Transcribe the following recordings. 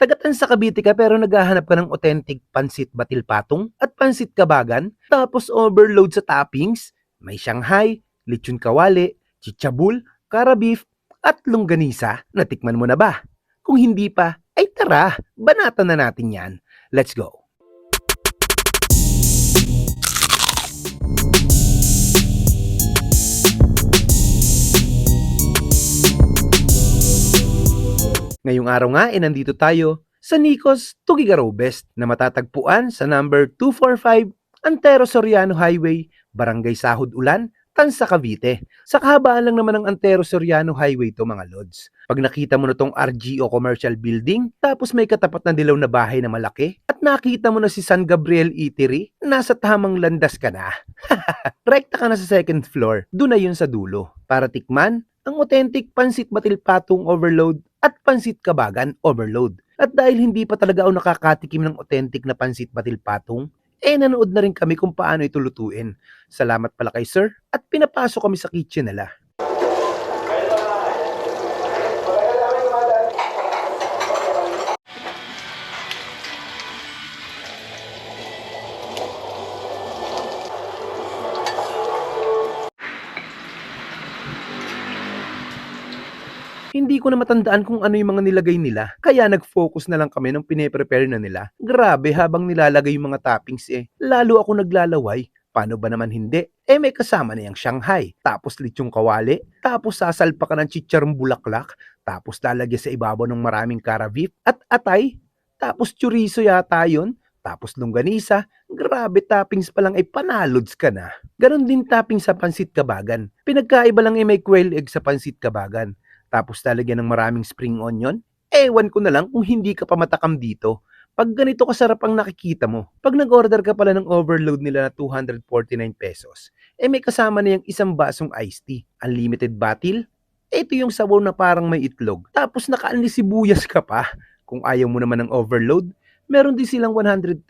Tagatan sa Cavite ka pero naghahanap ka ng authentic pansit batil patong at pansit kabagan, tapos overload sa toppings. May Shanghai, lechon kawali, chichabul, kara beef, at longganisa. Natikman mo na ba? Kung hindi pa, ay tara, banatan na natin yan. Let's go! Ngayong araw nga nandito tayo sa Nicos Tugigaraw Best na matatagpuan sa number 245 Antero Soriano Highway, Barangay Sahod Ulan, Tansa, Cavite. Sa kahabaan lang naman ng Antero Soriano Highway to mga lods. Pag nakita mo na tong RGO Commercial Building, tapos may katapat na dilaw na bahay na malaki, at nakita mo na si San Gabriel Eatery, nasa tamang landas ka na. Rekta ka na sa second floor, doon na yun sa dulo. Para tikman ang authentic pansit batil patong overload at pansit kabagan overload. At dahil hindi pa talaga ako nakakatikim ng authentic na pansit batil patong, nanood na rin kami kung paano ito lutuin. Salamat pala kay sir at pinapasok kami sa kitchen nila. Hindi ko na matandaan kung ano yung mga nilagay nila, kaya nag-focus na lang kami nung pine-prepare na nila. Grabe, habang nilalagay yung mga toppings lalo ako naglalaway. Paano ba naman hindi? May kasama na yung Shanghai, tapos lechong kawali, tapos sasalpa ka ng chicharong bulaklak, tapos lalagyan sa ibabaw ng maraming kara beef at atay, tapos chorizo yata yun, tapos longganisa. Grabe, toppings pa lang ay panalods ka na. Ganon din topping sa pansit kabagan. Pinagkaiba lang may quail egg sa pansit kabagan. Tapos lalagyan ng maraming spring onion. Ewan ko na lang kung hindi ka pa matakam dito. Pag ganito kasarap ang nakikita mo, pag nag-order ka pala ng overload nila na 249 pesos, may kasama na yung isang basong iced tea, unlimited batil. Ito yung sabaw na parang may itlog. Tapos nakaanli sibuyas ka pa. Kung ayaw mo naman ng overload, meron din silang 139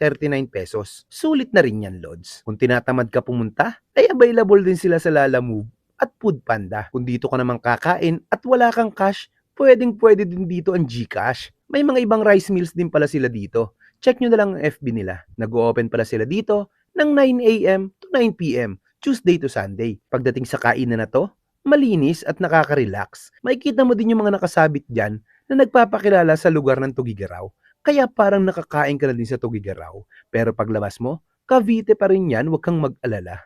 pesos. Sulit na rin yan, Lods. Kung tinatamad ka pumunta, ay available din sila sa Lalamove at Food Panda. Kung dito ka naman kakain at wala kang cash, pwede din dito ang GCash. May mga ibang rice meals din pala sila dito. Check nyo na lang ang FB nila. Nag-o-open pala sila dito ng 9 a.m. to 9 p.m. Tuesday to Sunday. Pagdating sa kainan na to, malinis at nakaka-relax. Makikita mo din yung mga nakasabit dyan na nagpapakilala sa lugar ng Tugigaraw. Kaya parang nakakain ka na din sa Tugigaraw. Pero paglabas mo, Cavite pa rin yan, huwag kang mag-alala.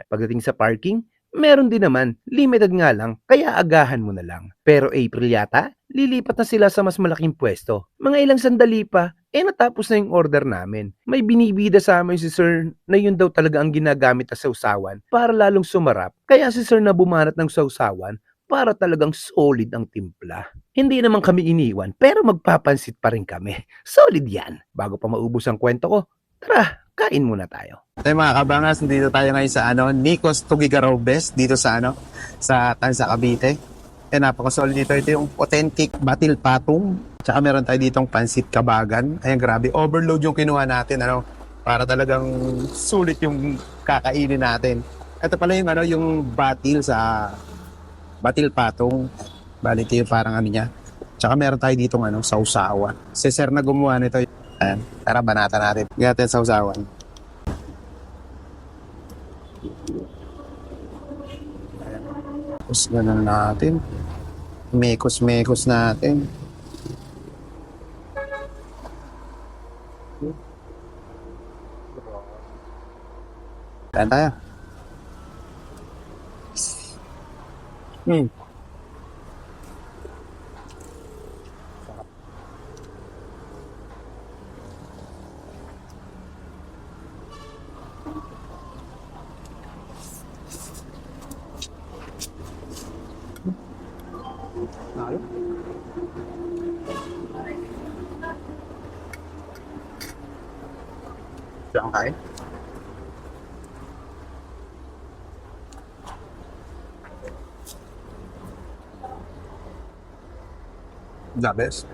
Pagdating sa parking, meron din naman, limited nga lang, kaya agahan mo na lang. Pero April yata, lilipat na sila sa mas malaking pwesto. Mga ilang sandali pa, natapos na yung order namin. May binibida sa amin si sir na yun daw talaga ang ginagamit na sausawan para lalong sumarap. Kaya si sir na bumanat ng sausawan para talagang solid ang timpla. Hindi naman kami iniwan, pero magpapansit pa rin kami. Solid yan. Bago pa maubos ang kwento ko, tara, kain muna tayo. Tayo mga kabangas, dito tayo ngayon sa Nicos Tugigaraw Best dito sa sa Tansa, Cavite. Napaka-solid dito. Ito yung authentic batil patong. Tsaka meron tayo ditong pansit kabagan. Ayan, grabe. Overload yung kinuha natin, para talagang sulit yung kakainin natin. Ito pala yung yung batil sa batil patong. Bali ito yung parang niya. Tsaka meron tayo ditong sausawan. Si sir na gumawa nito. Ayan, tara banata natin. Gata yung sausawan. Tapos ganun natin. Mekos natin. Kain tayo. Saan kain? The best.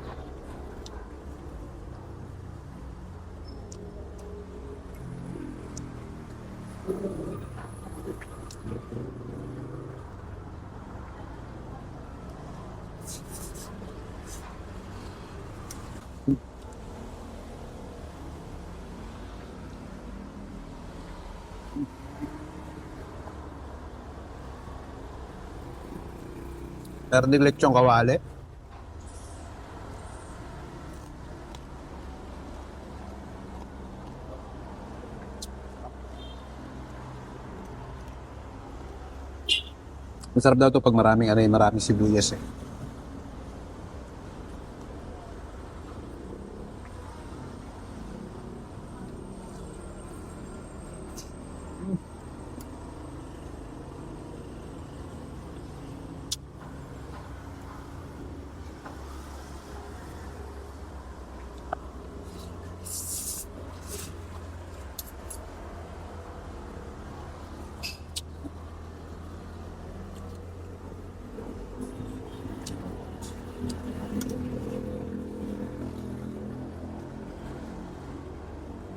Meron din lechong kawali. Masarap daw to pag maraming maraming sibuyas eh.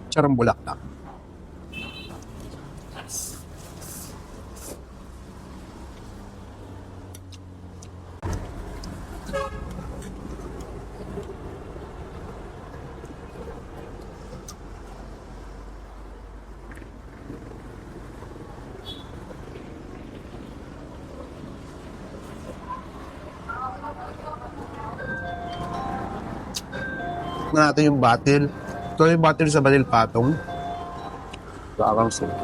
Charang bulaklak. Na natin yung batil. Ito yung batil sa Batil Patong. Bakang sila.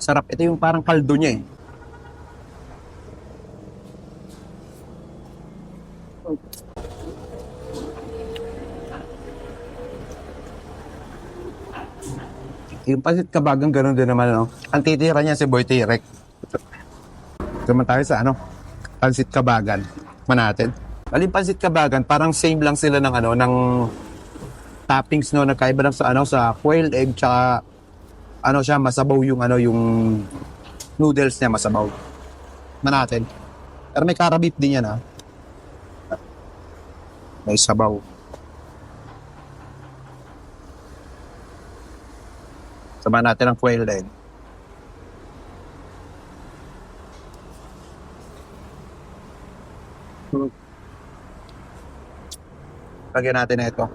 Sarap. Ito yung parang kaldo niya eh. Yung pansit kabagang gano'n din naman, no? Ang titira niya si Boy Tirek. Naman tayo sa pansit kabagan. Manatin. Bali pansit kabagan, parang same lang sila ng ng toppings, no? Nagkaiba lang sa sa quail egg, tsaka siya, masabaw yung yung noodles niya, masabaw. Manatin. Pero may karabit din yan, ha? May sabaw. Sama natin ang quail egg. Lagyan natin na ito.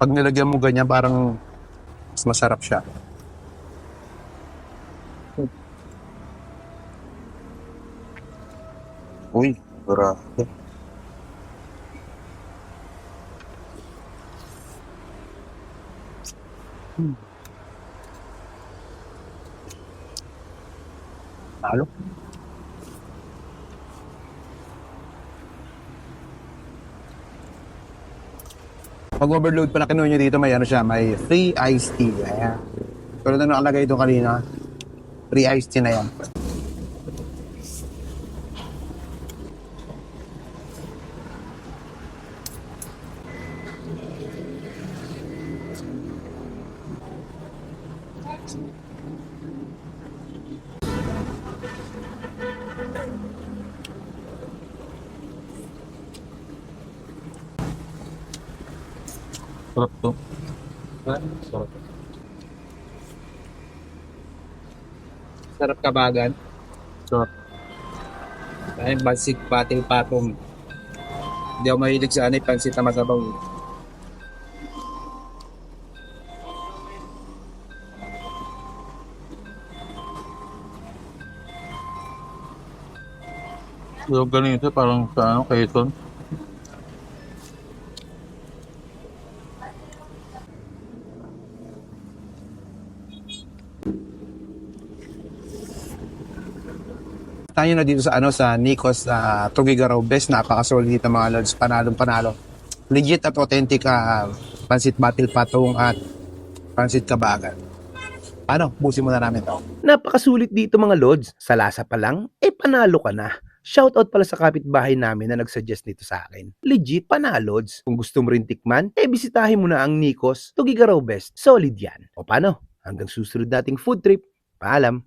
Pag nilagyan mo ganyan, parang mas masarap siya. Uy, grabe. Talo. Pag overload pa na kinuha nyo dito, may siya, may free iced tea. Ayan. Pero na nakalagay ito kanina, free iced tea na yan. Sarap to. Sarap. Sarap kabagan. Sarap. Dahil Bansik Batil Patong. Hindi ako mahilig sa pansit na masabaw. Yung ganito parang sa Quezon. Tayo na dito sa sa Nikos Tugigaraw. Best, napaka-solid dito mga lods. Panalong-panalo. Legit at authentic pansit Batil Patong at pansit kabagan. Busin mo na namin to. Napakasulit dito mga lods. Sa lasa pa lang, panalo ka na. Shoutout pala sa kapitbahay namin na nagsuggest nito sa akin. Legit, panalods. Kung gusto mo rin tikman, bisitahin mo na ang Nikos Tugigaraw Best. Solid yan. O paano? Hanggang susunod nating food trip. Paalam.